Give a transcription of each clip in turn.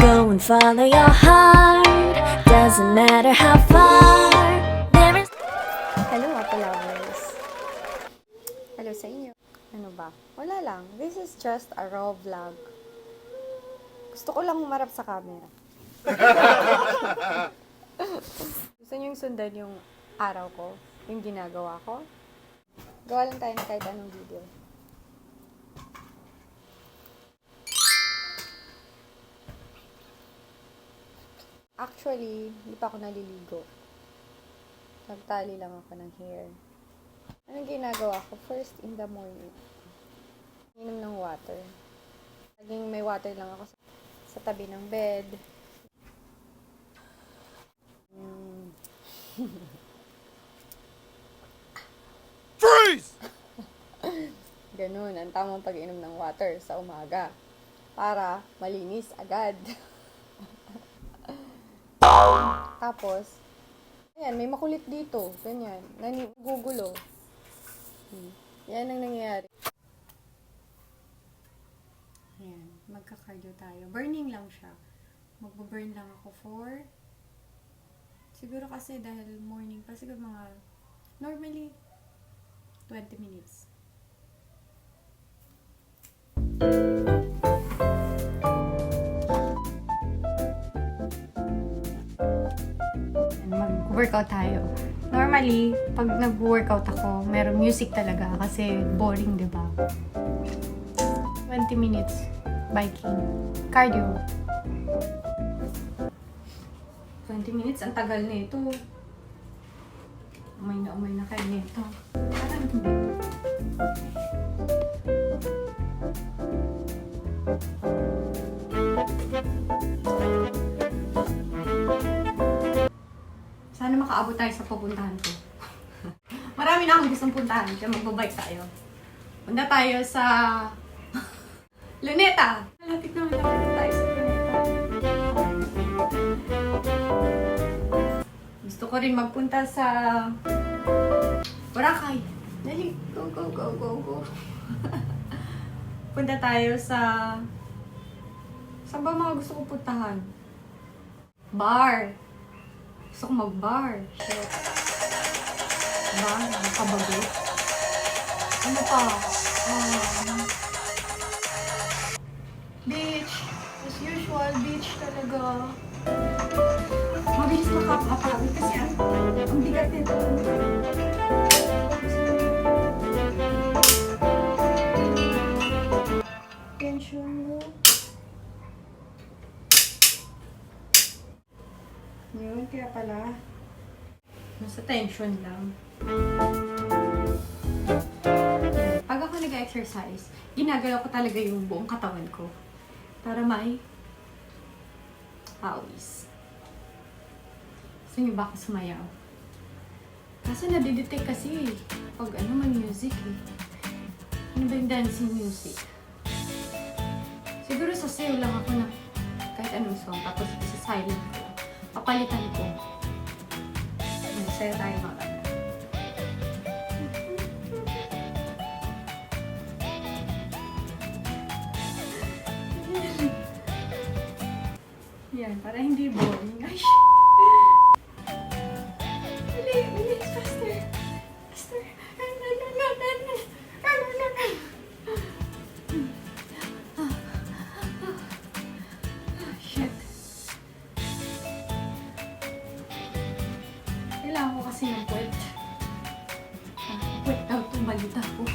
Go and follow your heart. Doesn't matter how far. There is. Hello mga lovers. Hello sa inyo. Ano ba? Wala lang. This is just a raw vlog. Gusto ko lang humarap sa camera. Gusto niyo yung sundan yung araw ko? Yung ginagawa ko? Gawa lang tayo na kahit anong video. Actually, hindi pa ako naliligo. Nagtali lang ako ng hair. Anong ginagawa ko? First in the morning, inom ng water. Laging may water lang ako sa tabi ng bed. Freeze! Ganun, ang tamang pag-inom ng water sa umaga. Para malinis agad. Tapos, ayan, may makulit dito. Ganyan. Nanigugulo. Yan ang nangyayari. Ayan, magka-cardio tayo. Burning lang siya. Magbo-burn lang ako for siguro kasi dahil morning pa, siguro mga normally 20 minutes. Mag-workout tayo. Normally, pag nag-workout ako, meron music talaga kasi boring, di ba? 20 minutes biking. Cardio. 20 minutes, ang tagal na ito. Umay na kayo nito. Parang hindi. Sana makaabot tayo sa pupuntahan ko. Marami na akong gustong puntahan. Kaya magbabike tayo. Punta tayo sa Luneta. Malapit na tayo sa Luneta. Gusto ko rin magpunta sa Boracay. Dali, go, go, go, go, go. Punta tayo sa saan ba mga gusto kong puntahan? Bar. Gusto ko mag-bar. Shit. Bar? Nakabago. Ano pa? Beach. As usual, beach talaga. Mabilis makapapagod kasi ang bigat nito. Tension mo. Yun, kaya pala. Nasa tension lang. Pag ako nag-exercise, ginagalaw ko talaga yung buong katawan ko. Para may pawis. Gusto niyo ba ako sumayaw? Kaso nadidetect kasi pag may music eh. Ano ba yung dancing music? Siguro sa sayo lang ako na kahit anong song, tapos sa silent ko. Papalitan ko. Masaya tayo mga kanta. Yan, para hindi boring. Ay, Bilis, faster. Faster. Shit. Kailangan ko kasi ng puwet. Puwet daw tumalita ko.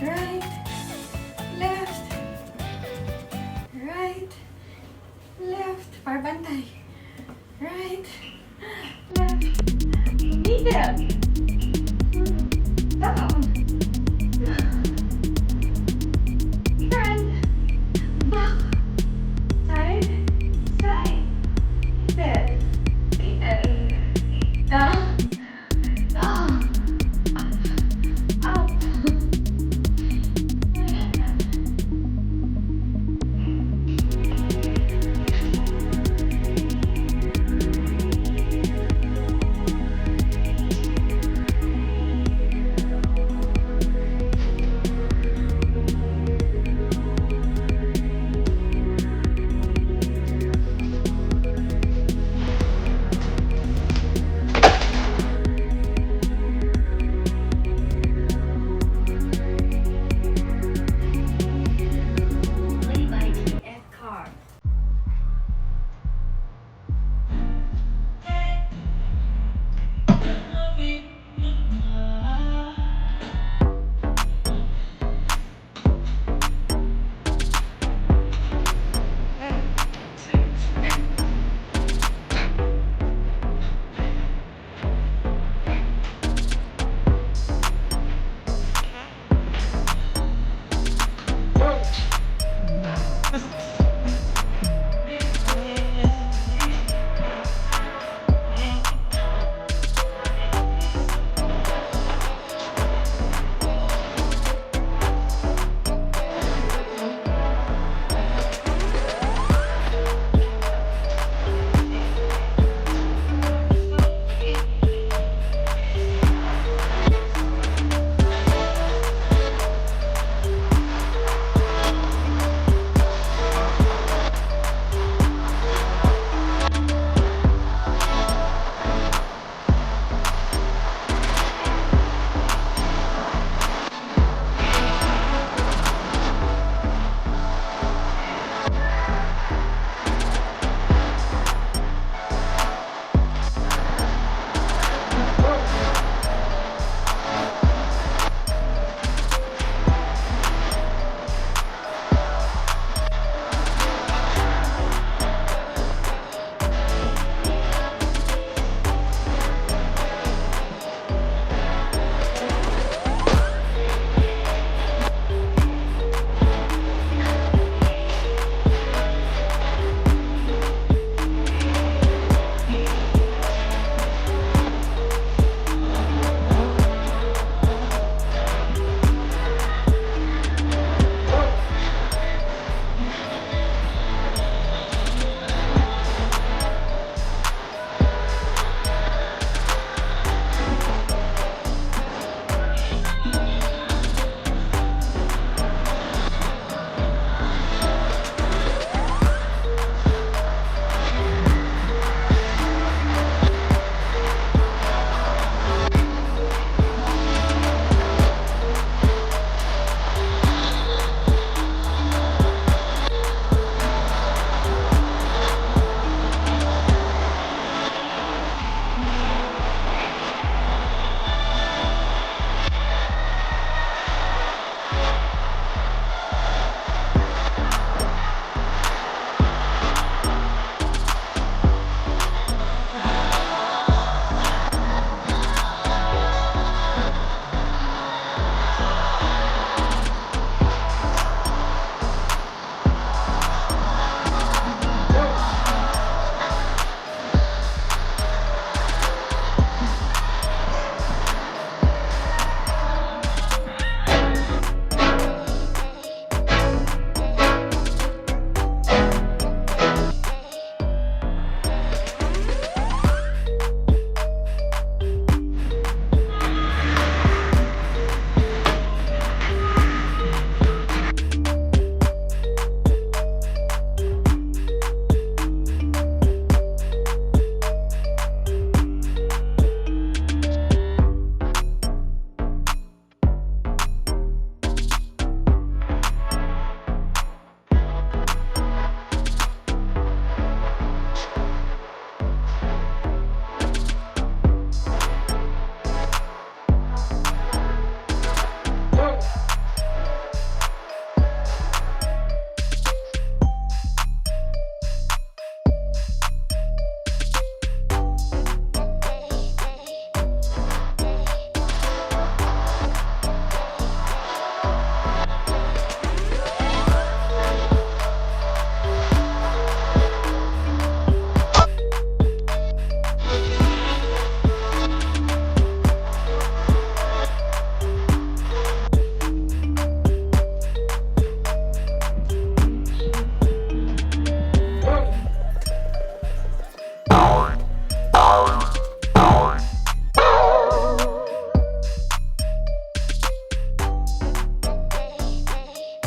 Right, left, right, left, parbantay, right, left, middle, down,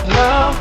love.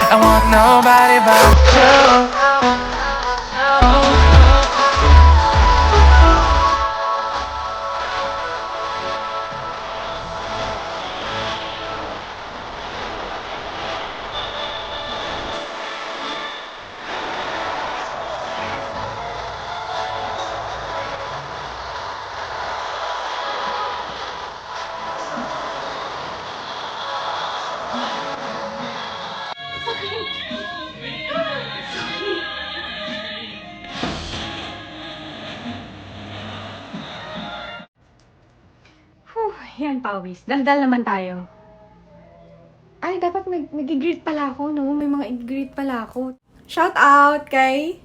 I want nobody but you. Yan, pawis. Daldal naman tayo. Ay, dapat mag-greet pala ako, no? May mga i-greet pala ako. Shout out kay...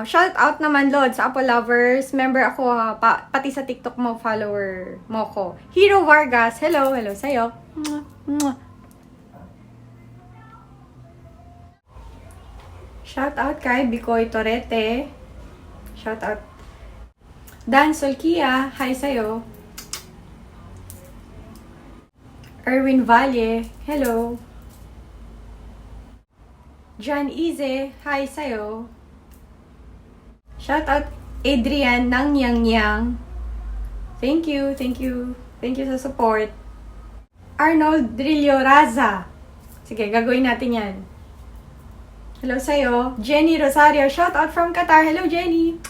shout out naman, Lord, sa Apple Lovers. Member ako, ha. Pati sa TikTok mo, follower mo ko. Hero Vargas. Hello, hello sa'yo. Mwah, mwah. Shout out kay Bicoy Torete. Shout out. Dan Solkia. Hi sa'yo. Erwin Valle, hello. John Ize, hi sa'yo. Shoutout Adrian ng Yang Yang. Thank you, thank you. Thank you sa support. Arnold Drillo Raza. Sige, gagawin natin yan. Hello sa'yo. Jenny Rosario, shoutout from Qatar. Hello, Jenny.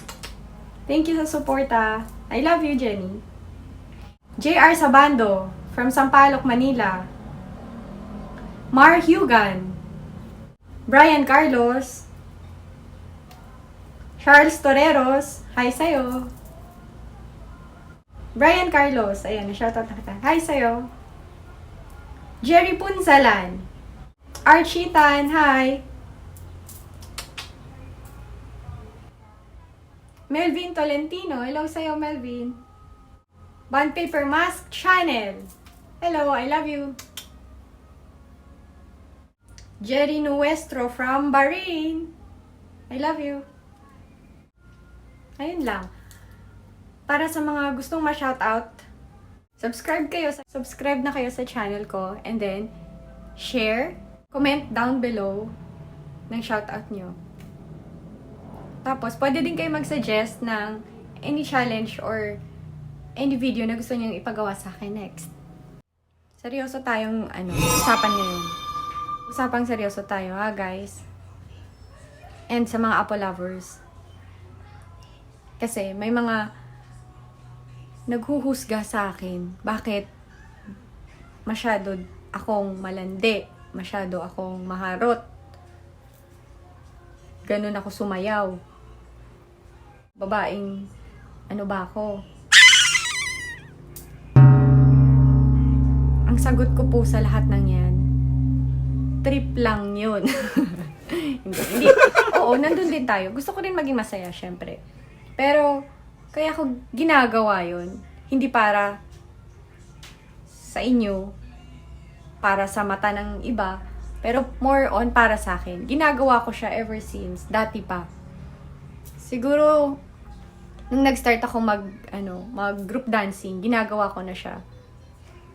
Thank you sa support, ah. I love you, Jenny. JR Sabando, from Sampaloc, Manila. Mar Hugan. Brian Carlos. Charles Toreros. Hi sa'yo. Brian Carlos. Ayan, shoutout na kita. Hi sa'yo. Jerry Punsalan. Archie Tan. Hi. Melvin Tolentino. Hello sa'yo, Melvin. Bond Paper Mask Channel. Hello, I love you. Jerry Nuestro from Bahrain. I love you. Ayun lang. Para sa mga gustong ma-shoutout, subscribe na kayo sa channel ko, and then share, comment down below ng shoutout nyo. Tapos, pwede din kayo mag-suggest ng any challenge or any video na gusto nyo ipagawa sa akin next. Seryoso tayong usapan ngayon. Usapang seryoso tayo, ha, guys? And sa mga Apple lovers. Kasi may mga naghuhusga sa akin. Bakit masyado akong malandi? Masyado akong maharot? Ganun ako sumayaw. Babaeng, ano ba ako? Ang sagot ko po sa lahat ng yan, trip lang yun. hindi. Oo, nandun din tayo. Gusto ko rin maging masaya, syempre. Pero, kaya ko ginagawa yun. Hindi para sa inyo, para sa mata ng iba, pero more on para sa akin. Ginagawa ko siya ever since, dati pa. Siguro, nung nag-start ako mag group dancing, ginagawa ko na siya.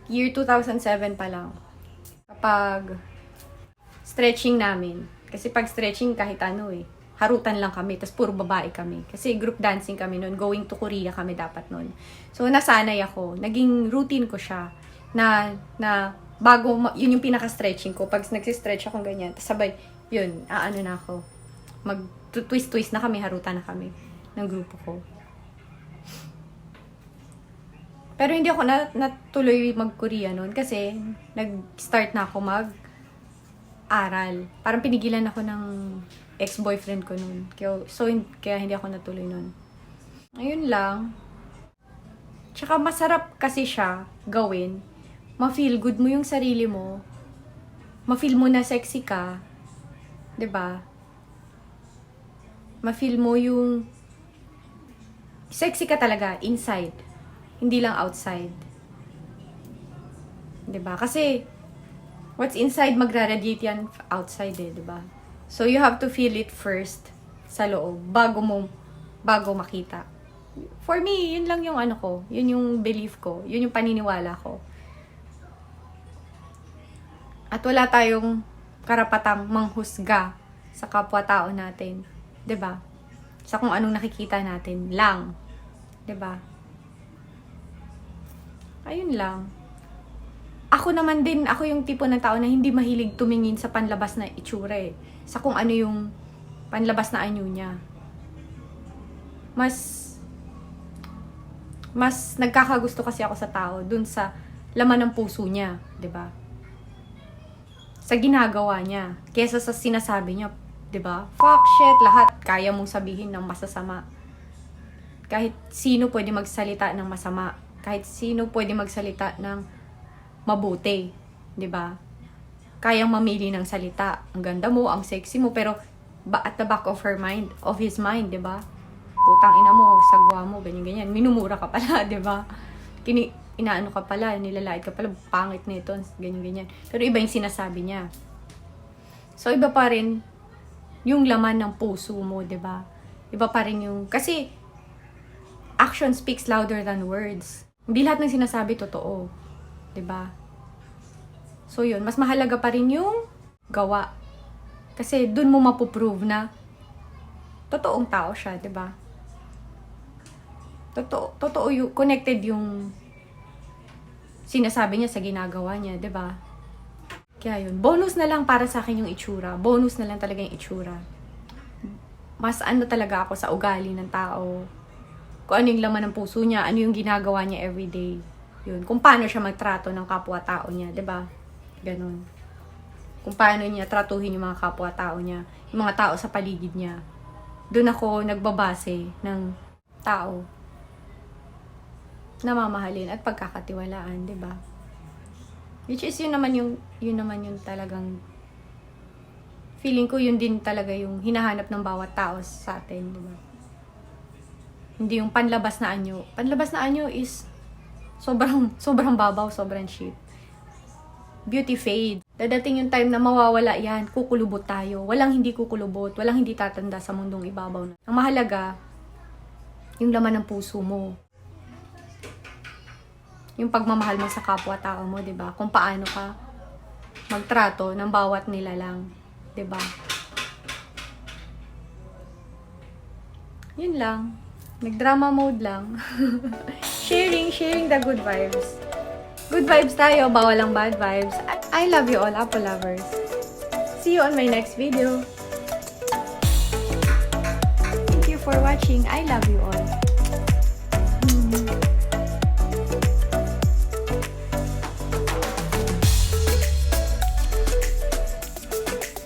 Year 2007 pa lang. Kapag stretching namin, kasi pag stretching kahit ano harutan lang kami, tas puro babae kami. Kasi group dancing kami noon, going to Korea kami dapat noon. So, nasanay ako. Naging routine ko siya na bago, yun yung pinaka-stretching ko. Pag nagsistretch ako ganyan, tas sabay, yun, na ako. Mag-twist-twist na kami, harutan na kami ng grupo ko. Pero hindi ako natuloy mag-Korea noon kasi nag-start na ako mag-aral. Parang pinigilan ako ng ex-boyfriend ko noon. Kaya hindi ako natuloy noon. Ayun lang. Tsaka masarap kasi siya gawin. Ma-feel good mo yung sarili mo. Ma-feel mo na sexy ka. 'Di ba? Ma-feel mo yung sexy ka talaga inside. Hindi lang outside. 'Di ba? Kasi what's inside magra-radiate yan outside 'di ba? So you have to feel it first sa loob bago makita. For me, yun lang yung yun yung belief ko, yun yung paniniwala ko. At wala tayong karapatang manghusga sa kapwa-tao natin, 'di ba? Sa kung anong nakikita natin lang, 'di ba? Ayun lang. Ako naman din, ako yung tipo ng tao na hindi mahilig tumingin sa panlabas na itsura sa kung ano yung panlabas na anyo niya. Mas nagkakagusto kasi ako sa tao dun sa laman ng puso niya, 'di ba? Sa ginagawa niya, kesa sa sinasabi niya, 'di ba? Fuck shit, lahat kaya mong sabihin ng masasama. Kahit sino pwede magsalita ng masama, kahit sino pwede magsalita ng mabuti, 'di ba? Kayang mamili ng salita. Ang ganda mo, ang sexy mo, pero at the back of his mind, 'di ba? Putang ina mo, sagwa mo, ganyan. Minumura ka pala, 'di ba? Inaano ka pala, nilalait ka pala, pangit nito, ganyan. Pero iba yung sinasabi niya. So, iba pa rin yung laman ng puso mo, 'di ba? Iba pa rin yung, kasi action speaks louder than words. Hindi lahat ng sinasabi totoo, 'di ba? So, yun, mas mahalaga pa rin yung gawa. Kasi dun mo mapuprove na totoong tao siya, 'di ba? Totoo yung connected yung sinasabi niya sa ginagawa niya, 'di ba? Kaya yun, bonus na lang para sa akin yung itsura. Bonus na lang talaga yung itsura. Mas talaga ako sa ugali ng tao. Kung ano yung laman ng puso niya, ano yung ginagawa niya everyday. Yun, kung paano siya magtrato ng kapwa-tao niya, 'di ba? Ganon. Kung paano niya tratuhin yung mga kapwa-tao niya, yung mga tao sa paligid niya. Doon ako nagbabase ng tao na mamahalin at pagkakatiwalaan, 'di ba? Which is yun naman yung talagang feeling ko, yun din talaga yung hinahanap ng bawat tao sa atin, 'di ba? Hindi yung panlabas na anyo. Panlabas na anyo is sobrang babaw, sobrang cheap. Beauty fade. Dadating yung time na mawawala yan, kukulubot tayo. Walang hindi kukulubot, walang hindi tatanda sa mundong ibabaw na. Ang mahalaga, yung laman ng puso mo. Yung pagmamahal mo sa kapwa-tao mo, 'di ba? Kung paano ka magtrato ng bawat nilalang, 'di ba? Yun lang. Nag-drama mode lang. sharing the good vibes. Good vibes tayo, bawal ang bad vibes. I love you all, Apple lovers. See you on my next video. Thank you for watching. I love you all.